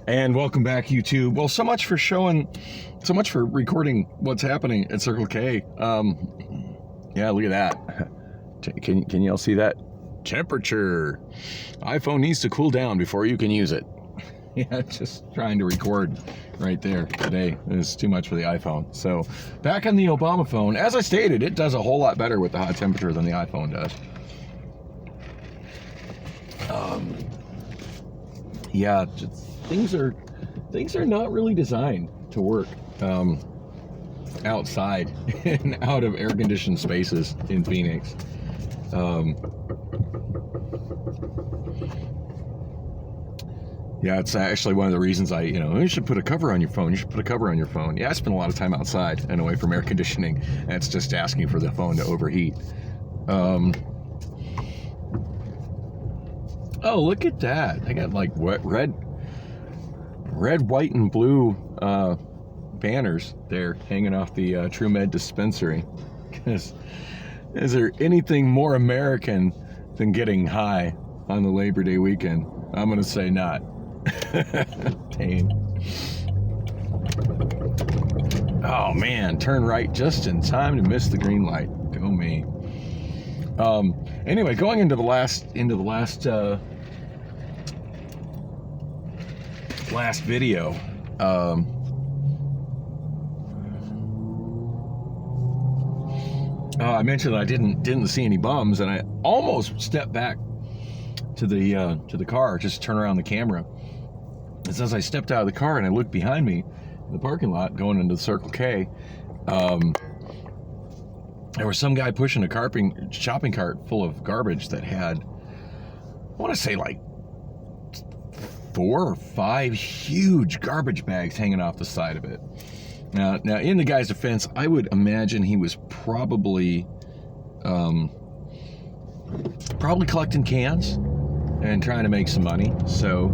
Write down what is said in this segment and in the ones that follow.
And welcome back, YouTube. Well, so much for recording what's happening at Circle K. Yeah, look at that. Can you all see that? Temperature. iPhone needs to cool down before you can use it. Yeah, just trying to record right there today is too much for the iPhone. So back on the Obama phone, as I stated, it does a whole lot better with the hot temperature than the iPhone does. Yeah, just, things are not really designed to work outside and out of air-conditioned spaces in Phoenix. Yeah, it's actually one of the reasons you should put a cover on your phone. You should put a cover on your phone. Yeah, I spend a lot of time outside and away from air conditioning, and it's just asking for the phone to overheat. Oh, look at that. I got like red, white, and blue banners there hanging off the TrueMed dispensary. Because is there anything more American than getting high on the Labor Day weekend? I'm going to say not. Pain. Oh, man. Turn right just in time to miss the green light. Go me. Anyway, going into the last video, I mentioned that I didn't see any bums, and I almost stepped back to the car, just turn around the camera. And as I stepped out of the car and I looked behind me in the parking lot going into the Circle K, there was some guy pushing a shopping cart full of garbage that had, I want to say, like 4 or 5 huge garbage bags hanging off the side of it. Now, in the guy's defense, I would imagine he was probably collecting cans and trying to make some money. So,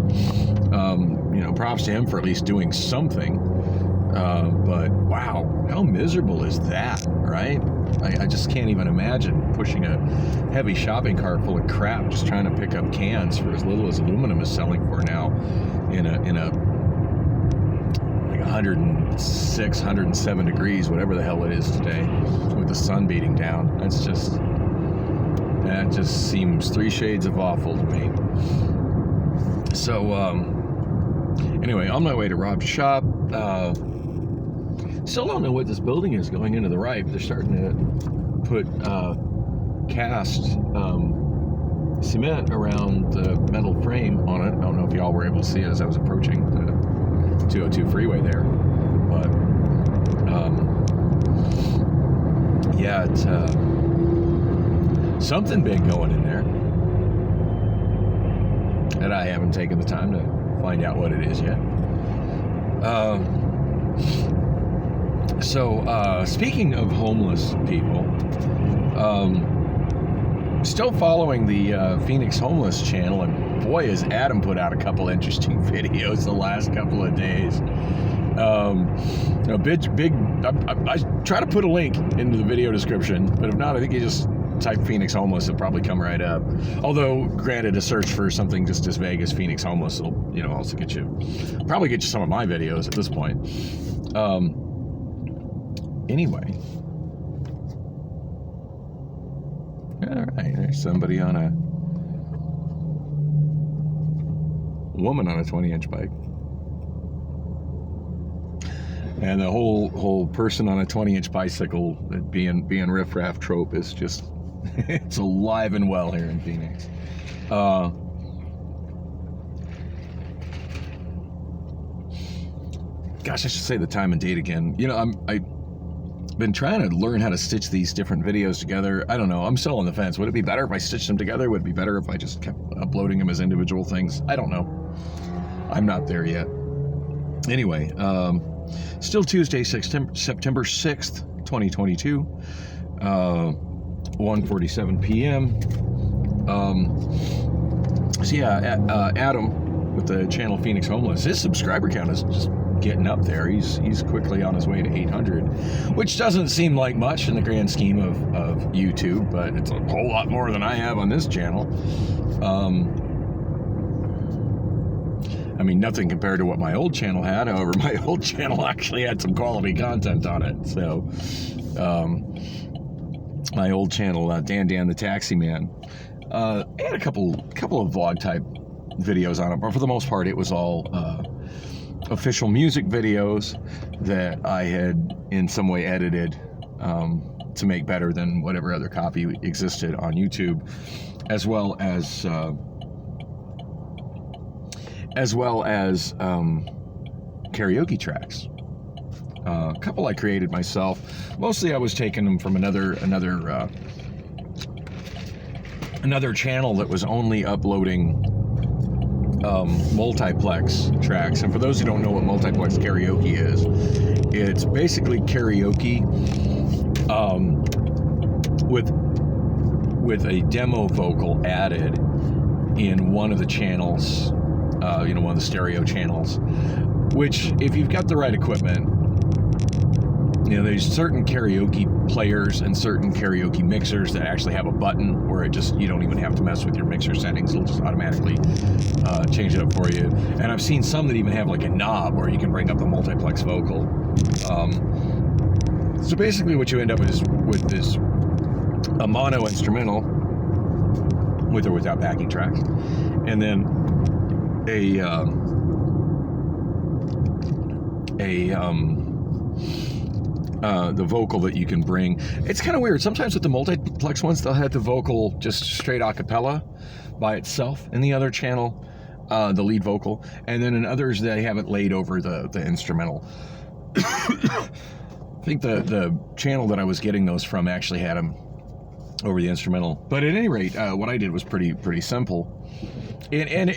props to him for at least doing something. But wow, how miserable is that, right? I just can't even imagine pushing a heavy shopping cart full of crap, just trying to pick up cans for as little as aluminum is selling for now in a like 106, 107 degrees, whatever the hell it is today, with the sun beating down. That just seems 3 shades of awful to me. So, anyway, on my way to Rob's shop, still don't know what this building is going into the right, but they're starting to put cast cement around the metal frame on it. I don't know if y'all were able to see it as I was approaching the 202 freeway there, but yeah, it's something big going in there, and I haven't taken the time to find out what it is yet. So, speaking of homeless people, still following the Phoenix Homeless channel, and boy, has Adam put out a couple interesting videos the last couple of days. I try to put a link into the video description, but if not, I think you just type Phoenix Homeless, it'll probably come right up. Although, granted, a search for something just as vague as Phoenix Homeless will, also probably get you some of my videos at this point. Anyway. All right, there's somebody woman on a 20-inch bike. And the whole person on a 20-inch bicycle being riffraff trope is just, it's alive and well here in Phoenix. Gosh, I should say the time and date again. I've been trying to learn how to stitch these different videos together. I don't know. I'm still on the fence. Would it be better if I stitched them together? Would it be better if I just kept uploading them as individual things? I don't know. I'm not there yet. Anyway, still Tuesday, September 6th, 2022, 1:47 p.m. So yeah, Adam with the channel Phoenix Homeless, his subscriber count is just getting up there. He's quickly on his way to 800, which doesn't seem like much in the grand scheme of YouTube, but it's a whole lot more than I have on this channel. I mean, nothing compared to what my old channel had. However, my old channel actually had some quality content on it. So, my old channel, Dan the Taxi Man, had a couple of vlog type videos on it, but for the most part, it was all official music videos that I had in some way edited to make better than whatever other copy existed on YouTube, as well as karaoke tracks. A couple I created myself. Mostly I was taking them from another channel that was only uploading multiplex tracks. And for those who don't know what multiplex karaoke is, it's basically karaoke with a demo vocal added in one of the channels, one of the stereo channels, which if you've got the right equipment, there's certain karaoke players and certain karaoke mixers that actually have a button where you don't even have to mess with your mixer settings. It'll just automatically change it up for you. And I've seen some that even have like a knob where you can bring up the multiplex vocal. So basically what you end up with is a mono instrumental with or without backing tracks, and then the vocal that you can bring. It's kind of weird. Sometimes with the multiplex ones, they'll have the vocal just straight a cappella by itself. In the other channel, the lead vocal. And then in others, they have it laid over the instrumental. I think the channel that I was getting those from actually had them over the instrumental. But at any rate, what I did was pretty simple. And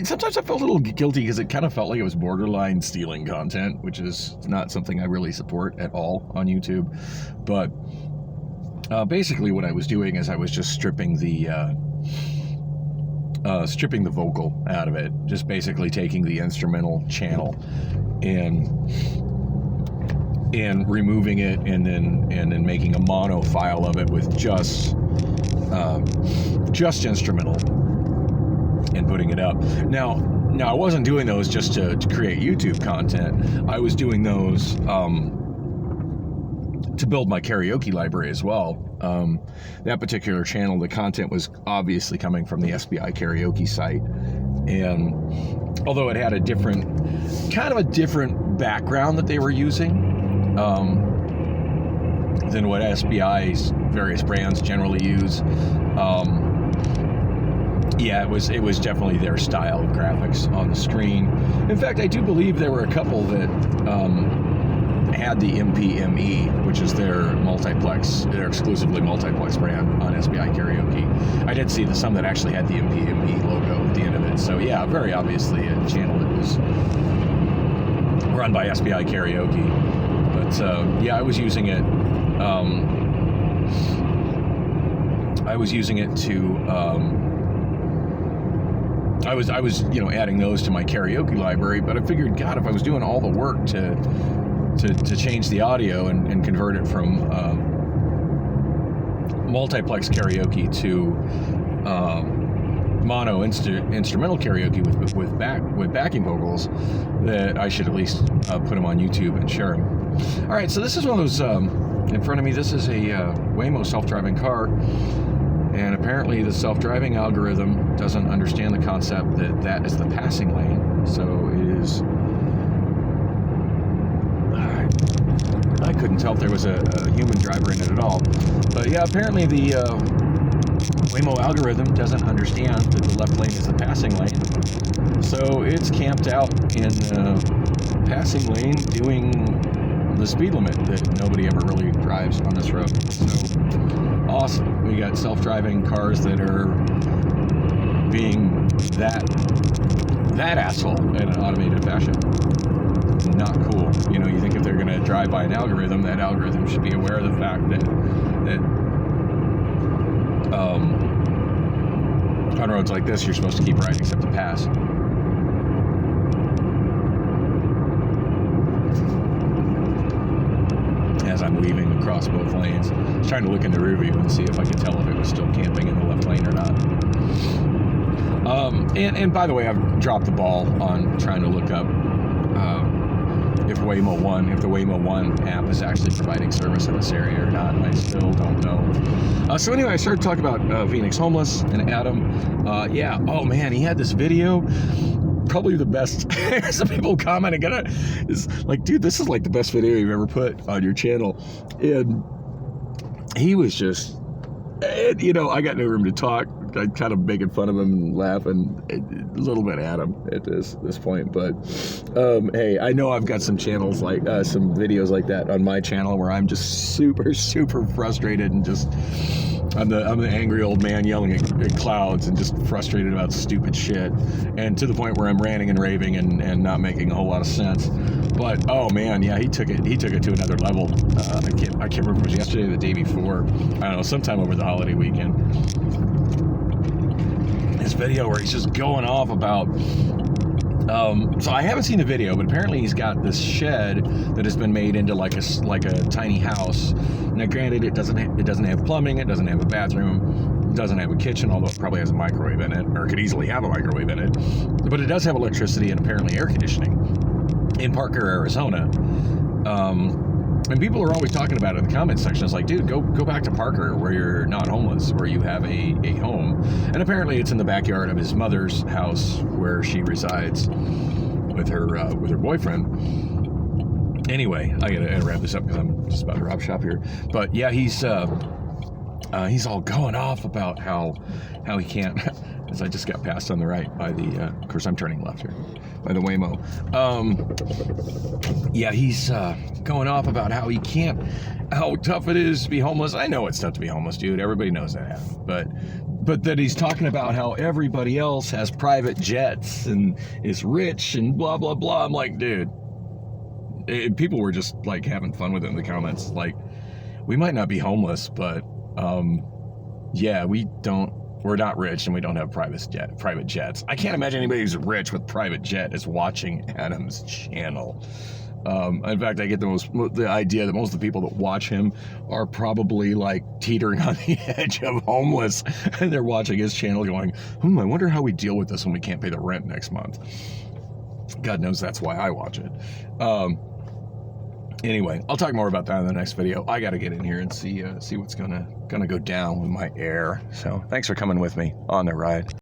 sometimes I felt a little guilty because it kind of felt like it was borderline stealing content, which is not something I really support at all on YouTube. But basically what I was doing is I was just stripping the vocal out of it, just basically taking the instrumental channel and removing it, and then making a mono file of it with just instrumental and putting it up. Now I wasn't doing those just to create YouTube content. I was doing those to build my karaoke library as well. That particular channel, the content was obviously coming from the SBI karaoke site, and although it had a different background that they were using than what SBI's various brands generally use. It was definitely their style of graphics on the screen. In fact, I do believe there were a couple that had the MPME, which is their exclusively multiplex brand on SBI Karaoke. I did see some that actually had the MPME logo at the end of it. So yeah, very obviously a channel that was run by SBI Karaoke. But I was using it. I was adding those to my karaoke library, but I figured, God, if I was doing all the work to change the audio and convert it from multiplex karaoke to mono instrumental karaoke with backing vocals, that I should at least put them on YouTube and share them. All right, so this is one of those. In front of me, this is a Waymo self-driving car. And apparently the self-driving algorithm doesn't understand the concept that is the passing lane. So it is... I couldn't tell if there was a human driver in it at all. But yeah, apparently the Waymo algorithm doesn't understand that the left lane is the passing lane. So it's camped out in the passing lane doing the speed limit that nobody ever really drives on this road. So awesome. We got self-driving cars that are being that asshole in an automated fashion. Not cool. You think if they're going to drive by an algorithm, that algorithm should be aware of the fact that on roads like this, you're supposed to keep right except to pass. As I'm weaving across both lanes, I was trying to look in the rear view and see if I could tell if it was still camping in the left lane or not. And by the way, I've dropped the ball on trying to look up if the Waymo One app is actually providing service in this area or not. I still don't know. So anyway, I started talking about Phoenix Homeless and Adam. Yeah, oh man, he had this video. Probably the best. Some people commenting on it. It's like, dude, this is like the best video you've ever put on your channel. And he was just, you know, I got no room to talk. I kind of making fun of him and laughing a little bit at him at this point. But hey, I know I've got some channels like some videos like that on my channel where I'm just super frustrated and just I'm the angry old man yelling at clouds and just frustrated about stupid shit, and to the point where I'm ranting and raving and not making a whole lot of sense. But oh man, yeah, he took it to another level. I can't remember if it was yesterday or the day before. I don't know, sometime over the holiday weekend. This video where he's just going off about so I haven't seen the video, but apparently he's got this shed that has been made into like a tiny house. Now granted, it doesn't have plumbing, it doesn't have a bathroom, it doesn't have a kitchen, although it probably has a microwave in it, or it could easily have a microwave in it. But it does have electricity and apparently air conditioning in Parker, Arizona. And people are always talking about it in the comment section. It's like, dude, go back to Parker where you're not homeless, where you have a home. And apparently it's in the backyard of his mother's house where she resides with her boyfriend. Anyway, I gotta wrap this up because I'm just about to rob shop here. But yeah, he's all going off about how he can't. As I just got passed on the right by the, of course I'm turning left here, by the Waymo. Yeah, he's going off about how tough it is to be homeless. I know it's tough to be homeless, dude. Everybody knows that. But that he's talking about how everybody else has private jets and is rich and blah, blah, blah. I'm like, dude, people were just like having fun with it in the comments. Like, we might not be homeless, but yeah, we're not rich and we don't have private jets. I can't imagine anybody who's rich with private jet is watching Adam's channel. In fact, I get the idea that most of the people that watch him are probably like teetering on the edge of homeless, and they're watching his channel going, I wonder how we deal with this when we can't pay the rent next month. God knows that's why I watch it. Anyway, I'll talk more about that in the next video. I got to get in here and see what's gonna go down with my air. So thanks for coming with me on the ride.